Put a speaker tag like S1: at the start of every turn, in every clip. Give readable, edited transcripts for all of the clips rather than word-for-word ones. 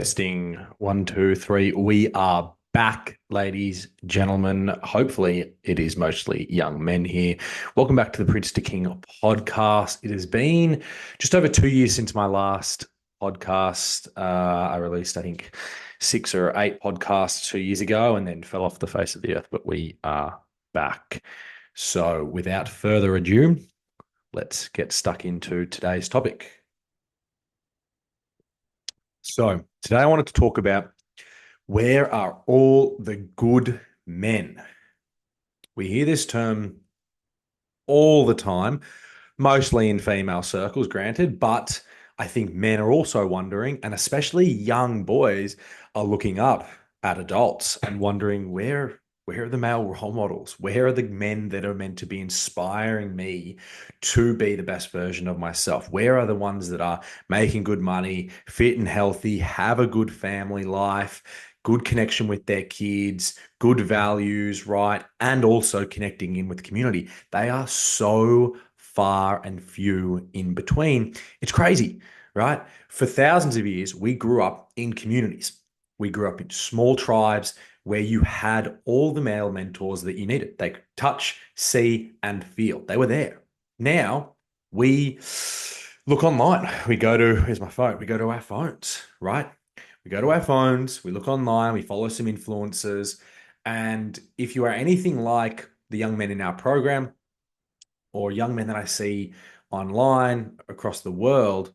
S1: Testing one, two, three. We are back, ladies, gentlemen. Hopefully, it is mostly young men here. Welcome back to the Prince to King podcast. It has been just over 2 years since my last podcast. I released, I think, 6 or 8 podcasts 2 years ago and then fell off the face of the earth, but we are back. So, without further ado, let's get stuck into today's topic. So, today I wanted to talk about where are all the good men? We hear this term all the time, mostly in female circles, granted, but I think men are also wondering, and especially young boys are looking up at adults and wondering where are the male role models? Where are the men that are meant to be inspiring me to be the best version of myself? Where are the ones that are making good money, fit and healthy, have a good family life, good connection with their kids, good values, right? And also connecting in with community. They are so far and few in between. It's crazy, right? For thousands of years, we grew up in communities. We grew up in small tribes where you had all the male mentors that you needed. They could touch, see, and feel. They were there. Now we look online. We go to, here's my phone. We go to our phones, right? We go to our phones, we look online, we follow some influencers. And if you are anything like the young men in our program or young men that I see online across the world,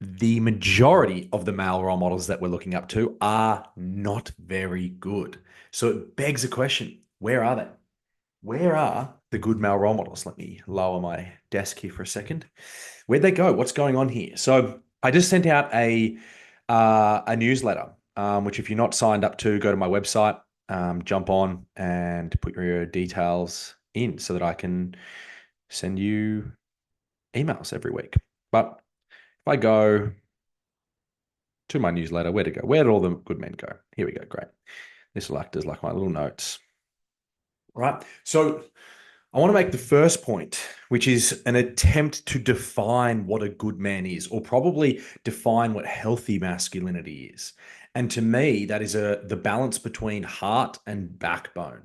S1: the majority of the male role models that we're looking up to are not very good. So it begs a question, where are they? Where are the good male role models? Let me lower my desk here for a second. Where'd they go? What's going on here? So I just sent out a newsletter, which if you're not signed up to, go to my website, jump on and put your details in so that I can send you emails every week. But if I go to my newsletter, where to go? Where did all the good men go? Here we go. Great. This will act as like my little notes. Right. So I want to make the first point, which is an attempt to define what a good man is, or probably define what healthy masculinity is. And to me, that is the balance between heart and backbone.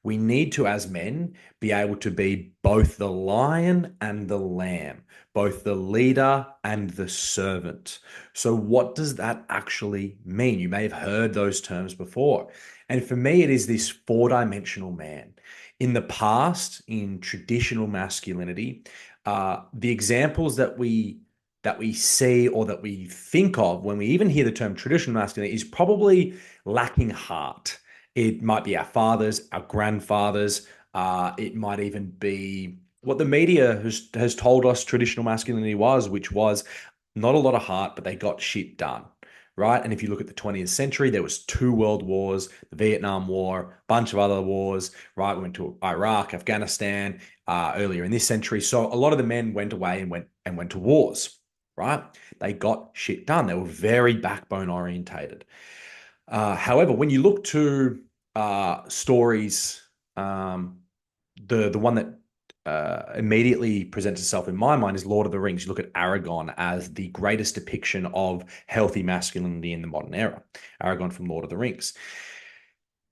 S1: We need to, as men, be able to be both the lion and the lamb, both the leader and the servant. So, what does that actually mean? You may have heard those terms before. And for me, it is this four-dimensional man. In the past, in traditional masculinity, the examples that we see or that we think of when we even hear the term traditional masculinity is probably lacking heart. It might be our fathers, our grandfathers. It might even be what the media has told us traditional masculinity was, which was not a lot of heart, but they got shit done, right? And if you look at the 20th century, there was 2 world wars, the Vietnam War, a bunch of other wars, right? We went to Iraq, Afghanistan, earlier in this century. So a lot of the men went away and went to wars, right? They got shit done. They were very backbone orientated. However, when you look to stories, the one that immediately presents itself in my mind is Lord of the Rings. You look at Aragorn as the greatest depiction of healthy masculinity in the modern era. Aragorn from Lord of the Rings.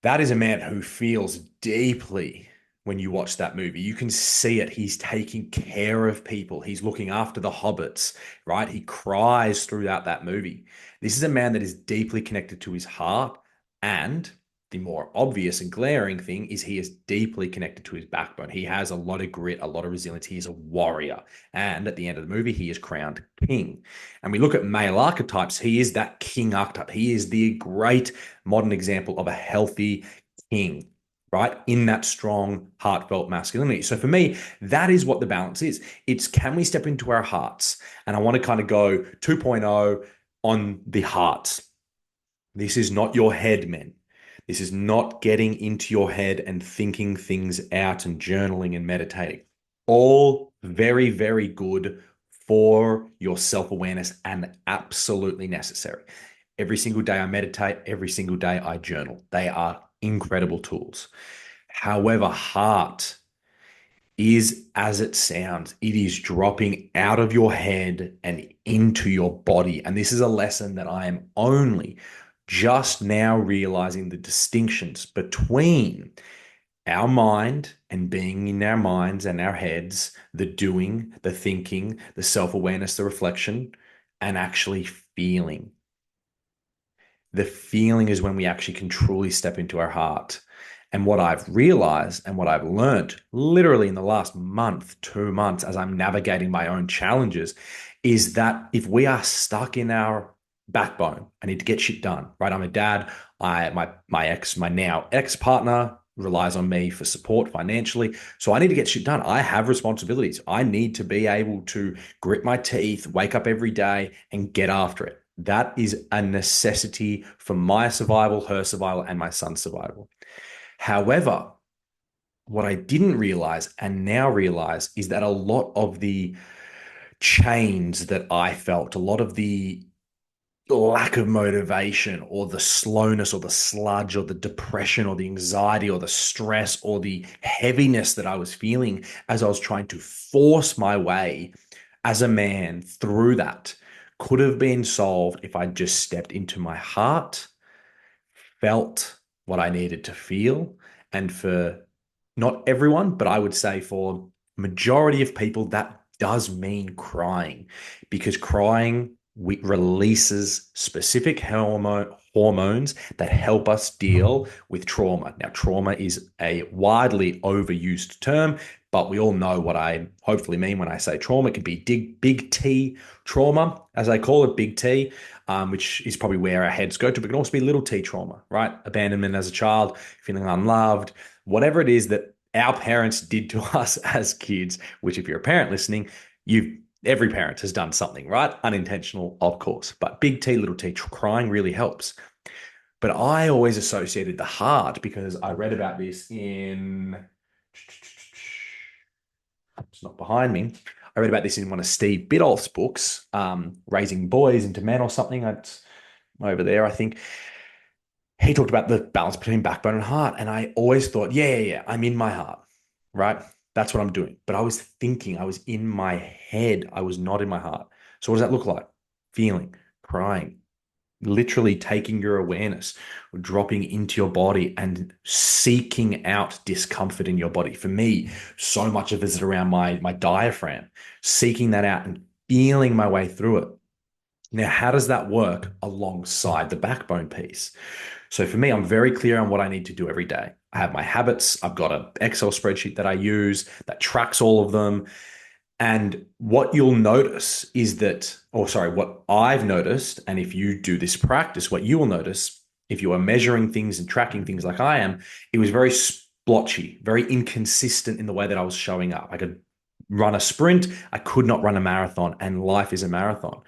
S1: That is a man who feels deeply when you watch that movie. You can see it. He's taking care of people. He's looking after the hobbits, right? He cries throughout that movie. This is a man that is deeply connected to his heart. And the more obvious and glaring thing is he is deeply connected to his backbone. He has a lot of grit, a lot of resilience. He is a warrior. And at the end of the movie, he is crowned king. And we look at male archetypes. He is that king archetype. He is the great modern example of a healthy king, right? In that strong, heartfelt masculinity. So for me, that is what the balance is. It's can we step into our hearts? And I want to kind of go 2.0 on the hearts. This is not your head, men. This is not getting into your head and thinking things out and journaling and meditating. All very, very good for your self awareness and absolutely necessary. Every single day I meditate, every single day I journal. They are incredible tools. However, heart is as it sounds. It is dropping out of your head and into your body. And this is a lesson that I am only just now realizing the distinctions between our mind and being in our minds and our heads, the doing, the thinking, the self awareness, the reflection, and actually feeling. The feeling is when we actually can truly step into our heart. And what I've realized and what I've learned literally in the last month, 2 months, as I'm navigating my own challenges, is that if we are stuck in our backbone, I need to get shit done, right? I'm a dad. My now ex partner relies on me for support financially. So I need to get shit done. I have responsibilities. I need to be able to grit my teeth, wake up every day and get after it. That is a necessity for my survival, her survival, and my son's survival. However, what I didn't realize and now realize is that a lot of the chains that I felt, a lot of the lack of motivation or the slowness or the sludge or the depression or the anxiety or the stress or the heaviness that I was feeling as I was trying to force my way as a man through that could have been solved if I just stepped into my heart, felt what I needed to feel, and for not everyone, but I would say for majority of people, that does mean crying because crying releases specific hormones that help us deal with trauma. Now, trauma is a widely overused term, but we all know what I hopefully mean when I say trauma. It can be big T trauma, as I call it, big T, which is probably where our heads go to, but it can also be little T trauma, right? Abandonment as a child, feeling unloved, whatever it is that our parents did to us as kids, which if you're a parent listening, every parent has done something, right? Unintentional, of course, but big T, little T, crying really helps. But I always associated the heart because I read about this in, it's not behind me. I read about this in one of Steve Biddulph's books, Raising Boys into Men or something. It's over there, I think. He talked about the balance between backbone and heart. And I always thought, yeah, I'm in my heart, right? That's what I'm doing. But I was thinking, I was in my head. I was not in my heart. So what does that look like? Feeling, crying, literally taking your awareness, dropping into your body and seeking out discomfort in your body. For me, so much of it is around my diaphragm, seeking that out and feeling my way through it. Now, how does that work alongside the backbone piece? So for me, I'm very clear on what I need to do every day. I have my habits. I've got an Excel spreadsheet that I use that tracks all of them. And what you'll notice is that, or sorry, what I've noticed, and if you do this practice, what you will notice if you are measuring things and tracking things like I am, it was very splotchy, very inconsistent in the way that I was showing up. I could run a sprint, I could not run a marathon, and life is a marathon.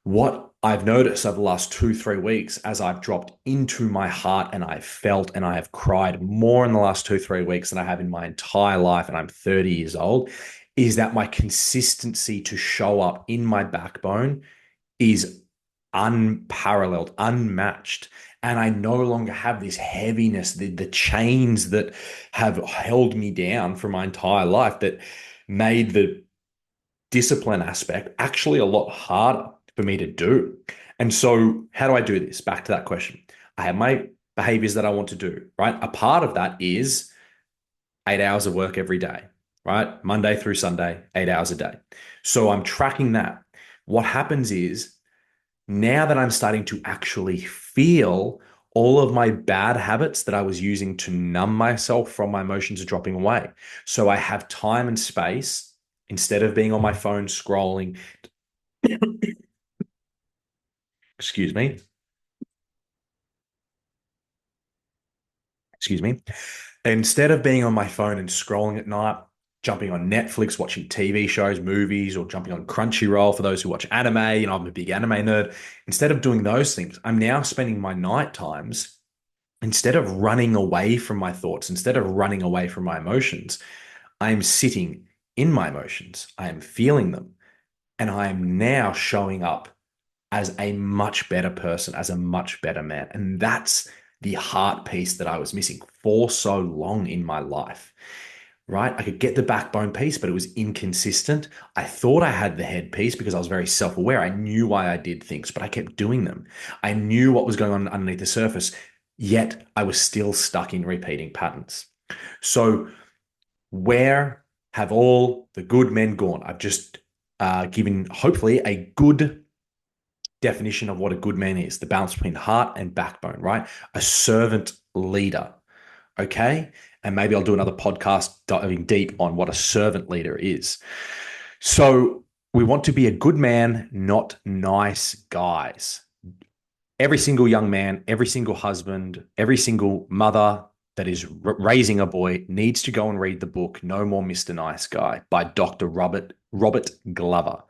S1: What I've noticed over the last 2, 3 weeks, as I've dropped into my heart and I've felt and I have cried more in the last 2, 3 weeks than I have in my entire life, and I'm 30 years old, is that my consistency to show up in my backbone is unparalleled, unmatched. And I no longer have this heaviness, the chains that have held me down for my entire life that made the discipline aspect actually a lot harder for me to do. And so, how do I do this? Back to that question. I have my behaviors that I want to do, right? A part of that is 8 hours of work every day, right? Monday through Sunday, 8 hours a day. So I'm tracking that. What happens is now that I'm starting to actually feel all of my bad habits that I was using to numb myself from my emotions are dropping away. So I have time and space instead of being on my phone scrolling. Excuse me. Excuse me. Instead of being on my phone and scrolling at night, jumping on Netflix, watching TV shows, movies, or jumping on Crunchyroll for those who watch anime, I'm a big anime nerd. Instead of doing those things, I'm now spending my night times, instead of running away from my thoughts, instead of running away from my emotions, I am sitting in my emotions. I am feeling them. And I am now showing up as a much better person, as a much better man. And that's the heart piece that I was missing for so long in my life. right? I could get the backbone piece, but it was inconsistent. I thought I had the head piece because I was very self-aware. I knew why I did things, but I kept doing them. I knew what was going on underneath the surface, yet I was still stuck in repeating patterns. So where have all the good men gone? I've just given hopefully a good definition of what a good man is, the balance between heart and backbone, right? A servant leader. Okay. And maybe I'll do another podcast diving deep on what a servant leader is. So we want to be a good man, not nice guys. Every single young man, every single husband, every single mother that is raising a boy needs to go and read the book No More Mr. Nice Guy by Dr. Robert Glover.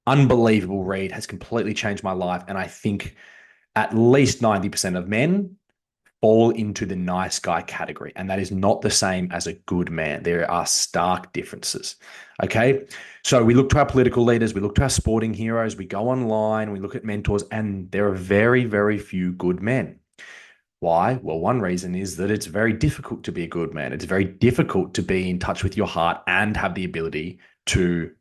S1: Unbelievable read, has completely changed my life. And I think at least 90% of men fall into the nice guy category. And that is not the same as a good man. There are stark differences. Okay. So we look to our political leaders, we look to our sporting heroes, we go online, we look at mentors, and there are very, very few good men. Why? Well, one reason is that it's very difficult to be a good man. It's very difficult to be in touch with your heart and have the ability to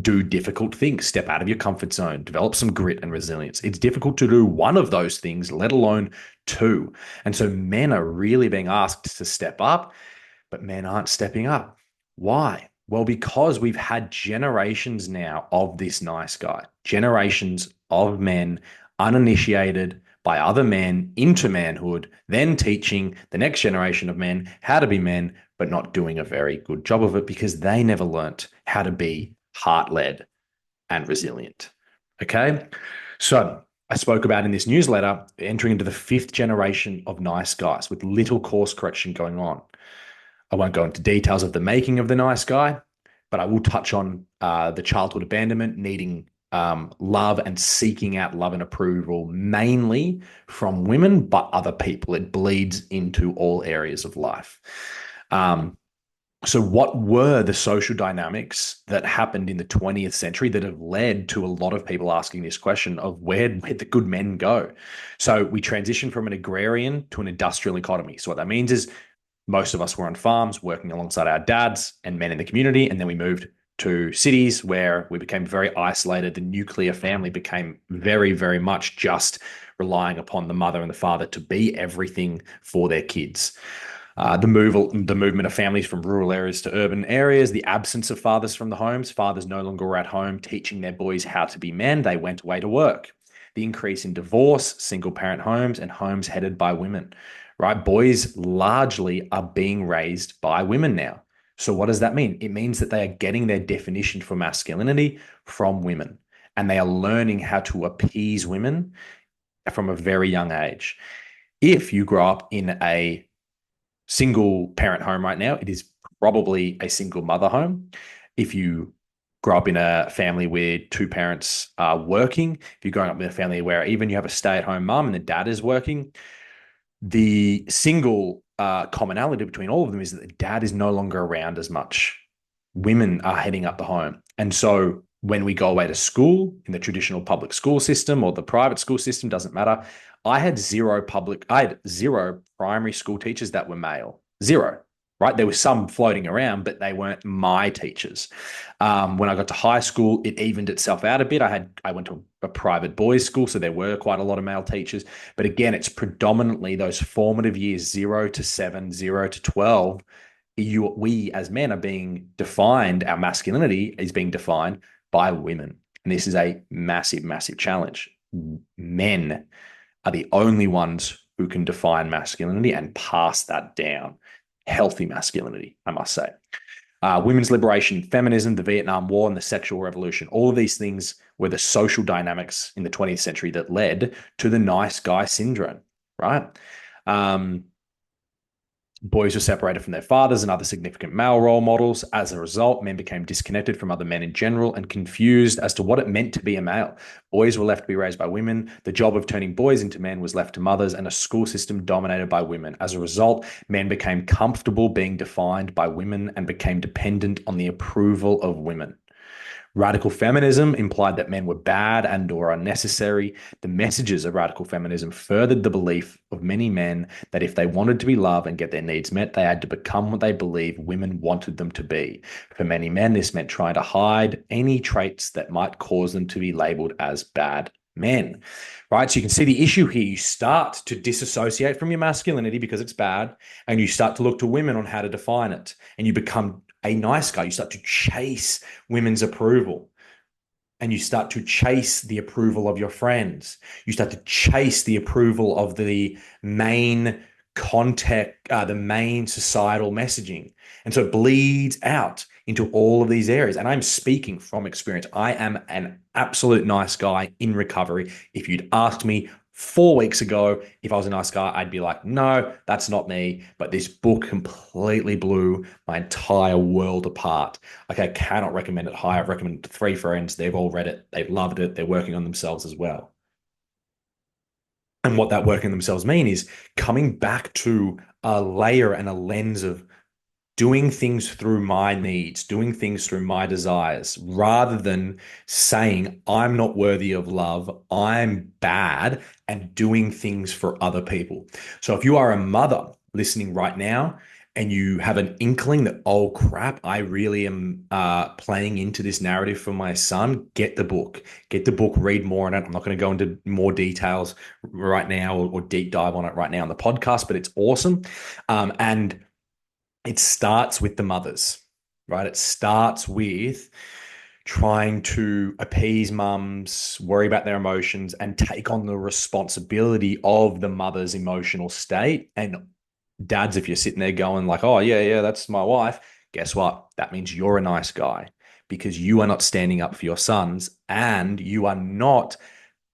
S1: do difficult things, step out of your comfort zone, develop some grit and resilience. It's difficult to do one of those things, let alone two. And so men are really being asked to step up, but men aren't stepping up. Why? Well, because we've had generations now of this nice guy, generations of men uninitiated by other men into manhood, then teaching the next generation of men how to be men, but not doing a very good job of it because they never learnt how to be heart-led and resilient. Okay. So I spoke about in this newsletter entering into the fifth generation of nice guys with little course correction going on. I won't go into details of the making of the nice guy, but I will touch on the childhood abandonment, needing love and seeking out love and approval, mainly from women, but other people. It bleeds into all areas of life. So what were the social dynamics that happened in the 20th century that have led to a lot of people asking this question of where'd the good men go? So we transitioned from an agrarian to an industrial economy. So what that means is most of us were on farms working alongside our dads and men in the community. And then we moved to cities where we became very isolated. The nuclear family became very, very much just relying upon the mother and the father to be everything for their kids. The movement of families from rural areas to urban areas, the absence of fathers from the homes. Fathers no longer were at home teaching their boys how to be men. They went away to work. The increase in divorce, single parent homes, and homes headed by women, right? Boys largely are being raised by women now. So what does that mean? It means that they are getting their definition for masculinity from women, and they are learning how to appease women from a very young age. If you grow up in a single parent home right now, it is probably a single mother home. If you grow up in a family where two parents are working, if you're growing up in a family where even you have a stay-at-home mom and the dad is working, the single commonality between all of them is that the dad is no longer around as much. Women are heading up the home. And so when we go away to school in the traditional public school system or the private school system, doesn't matter. I had zero primary school teachers that were male. Zero, right? There was some floating around, but they weren't my teachers. When I got to high school, it evened itself out a bit. I went to a private boys' school, so there were quite a lot of male teachers. But again, it's predominantly those formative years, 0 to 7, 0 to 12. We as men are being defined, our masculinity is being defined by women. And this is a massive, massive challenge. Men are the only ones who can define masculinity and pass that down. Healthy masculinity, I must say. Women's liberation, feminism, the Vietnam War, and the sexual revolution. All of these things were the social dynamics in the 20th century that led to the nice guy syndrome, right? Boys were separated from their fathers and other significant male role models. As a result, men became disconnected from other men in general and confused as to what it meant to be a male. Boys were left to be raised by women. The job of turning boys into men was left to mothers and a school system dominated by women. As a result, men became comfortable being defined by women and became dependent on the approval of women. Radical feminism implied that men were bad and or unnecessary. The messages of radical feminism furthered the belief of many men that if they wanted to be loved and get their needs met, they had to become what they believed women wanted them to be. For many men, this meant trying to hide any traits that might cause them to be labeled as bad men. Right? So you can see the issue here. You start to disassociate from your masculinity because it's bad, and you start to look to women on how to define it, and you become a nice guy. You start to chase women's approval, and you start to chase the approval of your friends. You start to chase the approval of the main context, the main societal messaging. And so it bleeds out into all of these areas. And I'm speaking from experience. I am an absolute nice guy in recovery. If you'd asked me 4 weeks ago if I was a nice guy, I'd be like, no, that's not me. But this book completely blew my entire world apart. Like, I cannot recommend it higher. I've recommended it to 3 friends. They've all read it. They've loved it. They're working on themselves as well. And what that working on themselves mean is coming back to a layer and a lens of doing things through my needs, doing things through my desires, rather than saying, I'm not worthy of love, I'm bad, and doing things for other people. So if you are a mother listening right now, and you have an inkling that, oh crap, I really am playing into this narrative for my son, get the book. Get the book, read more on it. I'm not going to go into more details right now or deep dive on it right now on the podcast, but it's awesome. And it starts with the mothers, right? It starts with trying to appease mums, worry about their emotions, and take on the responsibility of the mother's emotional state. And dads, if you're sitting there going like, oh, yeah, yeah, that's my wife, guess what? That means you're a nice guy because you are not standing up for your sons and you are not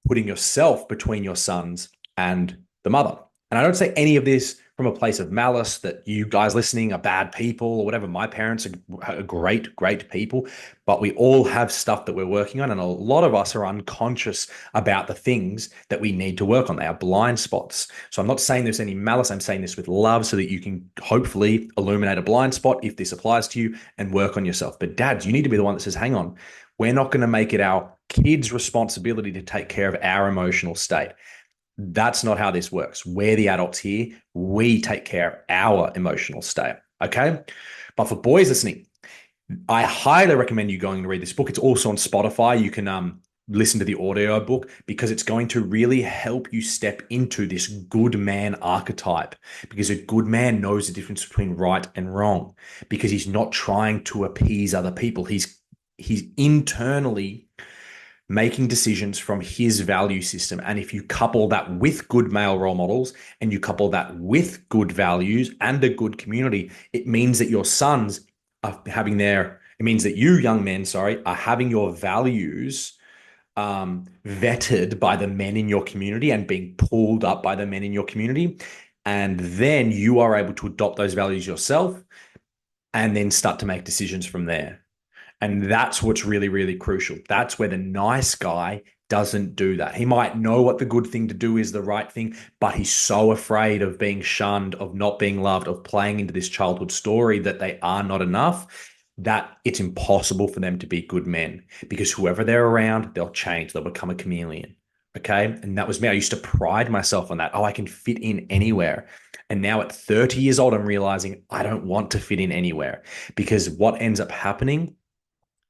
S1: putting yourself between your sons and the mother. And I don't say any of this from a place of malice that you guys listening are bad people or whatever. My parents are great, great people, but we all have stuff that we're working on. And a lot of us are unconscious about the things that we need to work on. They are blind spots. So I'm not saying there's any malice. I'm saying this with love so that you can hopefully illuminate a blind spot if this applies to you and work on yourself. But dads, you need to be the one that says, hang on, we're not going to make it our kids' responsibility to take care of our emotional state. That's not how this works. We're the adults here. We take care of our emotional state. Okay. But for boys listening, I highly recommend you going to read this book. It's also on Spotify. You can listen to the audio book because it's going to really help you step into this good man archetype, because a good man knows the difference between right and wrong, because he's not trying to appease other people. He's internally making decisions from his value system. And if you couple that with good male role models and you couple that with good values and a good community, it means that your sons are having it means that you young men, sorry, are having your values vetted by the men in your community and being pulled up by the men in your community. And then you are able to adopt those values yourself and then start to make decisions from there. And that's what's really, really crucial. That's where the nice guy doesn't do that. He might know what the good thing to do is, the right thing, but he's so afraid of being shunned, of not being loved, of playing into this childhood story that they are not enough, that it's impossible for them to be good men, because whoever they're around, they'll change. They'll become a chameleon. Okay. And that was me. I used to pride myself on that. Oh, I can fit in anywhere. And now at 30 years old, I'm realizing I don't want to fit in anywhere, because what ends up happening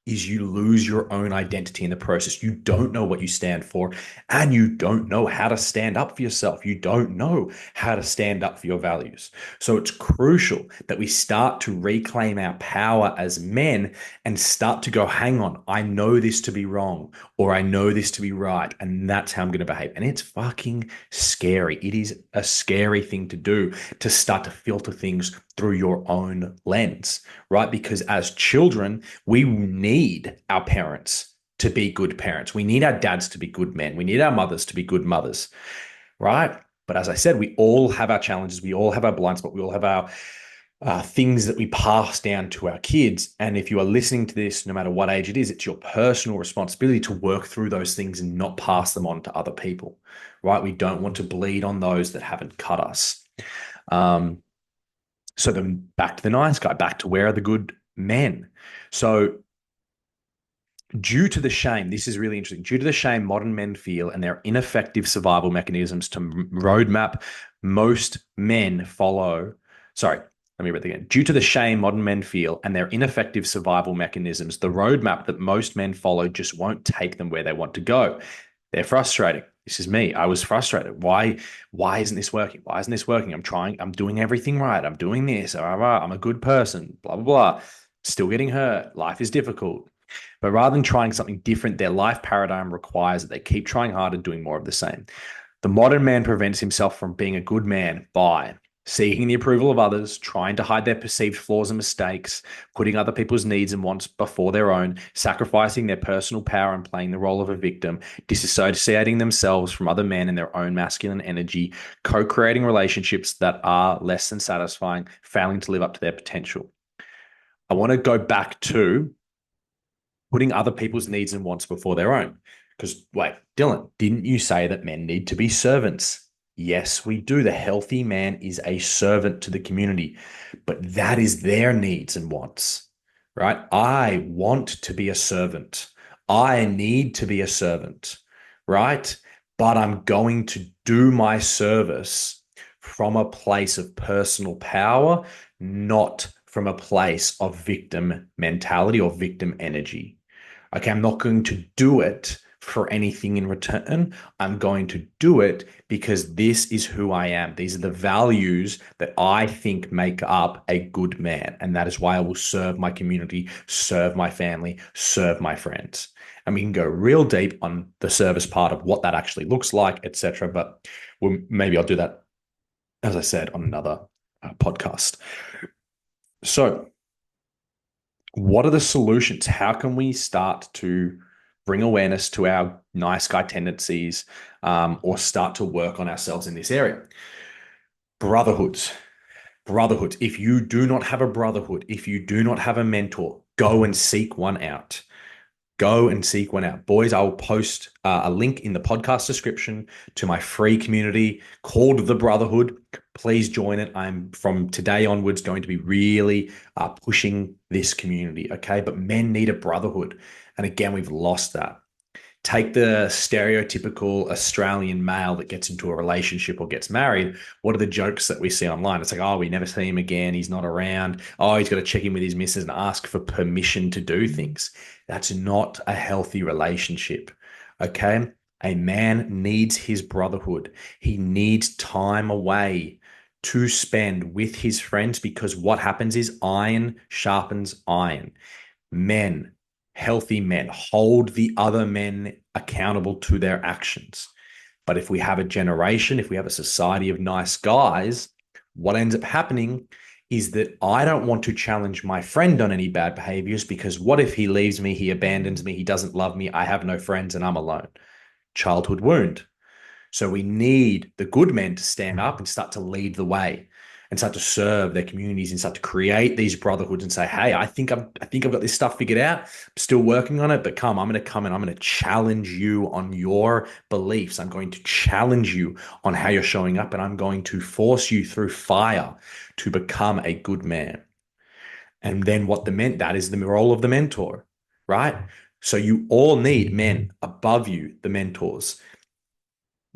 S1: is you lose your own identity in the process. You don't know what you stand for, and you don't know how to stand up for yourself. You don't know how to stand up for your values. So it's crucial that we start to reclaim our power as men and start to go, hang on, I know this to be wrong, or I know this to be right, and that's how I'm going to behave. And it's fucking scary. It is a scary thing to do, to start to filter things through your own lens, right? Because as children, we need our parents to be good parents. We need our dads to be good men. We need our mothers to be good mothers, right? But as I said, we all have our challenges. We all have our blind spot. We all have our things that we pass down to our kids. And if you are listening to this, no matter what age it is, it's your personal responsibility to work through those things and not pass them on to other people, right? We don't want to bleed on those that haven't cut us. So then back to the nice guy, back to where are the good men? So Due to the shame, this is really interesting. Due to the shame modern men feel and their ineffective survival mechanisms to roadmap most men follow. Sorry, let me read that again. Due to the shame modern men feel and their ineffective survival mechanisms, the roadmap that most men follow just won't take them where they want to go. They're frustrating. This is me. I was frustrated. Why isn't this working? Why isn't this working? I'm trying, I'm doing everything right. I'm doing this. I'm a good person, blah, blah, blah. Still getting hurt. Life is difficult. But rather than trying something different, their life paradigm requires that they keep trying harder, doing more of the same. The modern man prevents himself from being a good man by seeking the approval of others, trying to hide their perceived flaws and mistakes, putting other people's needs and wants before their own, sacrificing their personal power and playing the role of a victim, disassociating themselves from other men and their own masculine energy, co-creating relationships that are less than satisfying, failing to live up to their potential. I want to go back to putting other people's needs and wants before their own. Because, wait, Dylan, didn't you say that men need to be servants? Yes, we do. The healthy man is a servant to the community, but that is their needs and wants, right? I want to be a servant. I need to be a servant, right? But I'm going to do my service from a place of personal power, not from a place of victim mentality or victim energy. Okay, I'm not going to do it for anything in return. I'm going to do it because this is who I am. These are the values that I think make up a good man. And that is why I will serve my community, serve my family, serve my friends. And we can go real deep on the service part of what that actually looks like, etc. But maybe I'll do that, as I said, on another podcast. So, what are the solutions? How can we start to bring awareness to our nice guy tendencies, or start to work on ourselves in this area? Brotherhoods. Brotherhoods. If you do not have a brotherhood, if you do not have a mentor, go and seek one out. Go and seek one out. Boys, I will post a link in the podcast description to my free community called The Brotherhood. Please join it. I'm from today onwards going to be really pushing this community, okay? But men need a brotherhood. And again, we've lost that. Take the stereotypical Australian male that gets into a relationship or gets married. What are the jokes that we see online? It's like, oh, we never see him again. He's not around. Oh, he's got to check in with his missus and ask for permission to do things. That's not a healthy relationship. Okay. A man needs his brotherhood. He needs time away to spend with his friends, because what happens is iron sharpens iron. Men, healthy men, hold the other men accountable to their actions. But if we have a generation, if we have a society of nice guys, what ends up happening is that I don't want to challenge my friend on any bad behaviors, because what if he leaves me, he abandons me, he doesn't love me, I have no friends, and I'm alone? Childhood wound. So we need the good men to stand up and start to lead the way and start to serve their communities and start to create these brotherhoods and say, hey, I think I've got this stuff figured out. I'm still working on it, but I'm going to come and I'm going to challenge you on your beliefs. I'm going to challenge you on how you're showing up, and I'm going to force you through fire to become a good man. And then that is the role of the mentor, right? So you all need men above you, the mentors,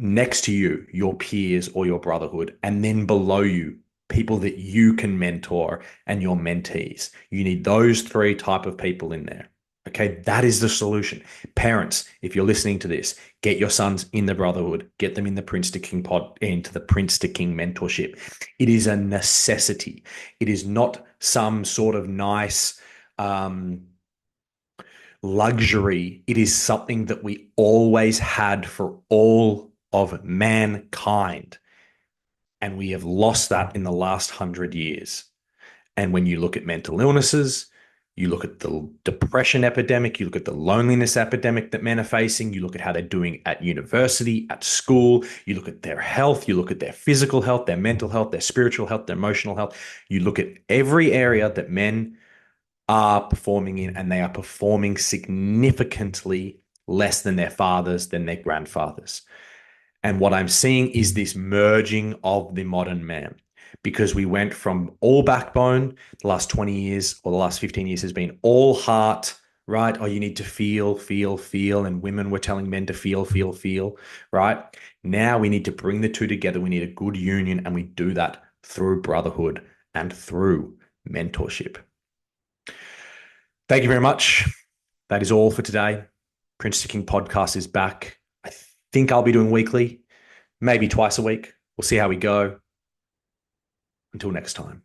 S1: next to you, your peers or your brotherhood, and then below you, people that you can mentor and your mentees. You need those three type of people in there. Okay, that is the solution. Parents, if you're listening to this, get your sons in the brotherhood, get them in the Prince to King into the Prince to King mentorship. It is a necessity. It is not some sort of nice luxury. It is something that we always had for all of mankind. And we have lost that in the last 100 years. And when you look at mental illnesses, you look at the depression epidemic, you look at the loneliness epidemic that men are facing, you look at how they're doing at university, at school, you look at their health, you look at their physical health, their mental health, their spiritual health, their emotional health. You look at every area that men are performing in, and they are performing significantly less than their fathers, than their grandfathers. And what I'm seeing is this merging of the modern man, because we went from all backbone. The last 20 years or the last 15 years has been all heart, right? Oh, you need to feel, feel, feel. And women were telling men to feel, feel, feel, right? Now we need to bring the two together. We need a good union, and we do that through brotherhood and through mentorship. Thank you very much. That is all for today. Prince to King podcast is back. I think I'll be doing weekly, maybe twice a week. We'll see how we go. Until next time.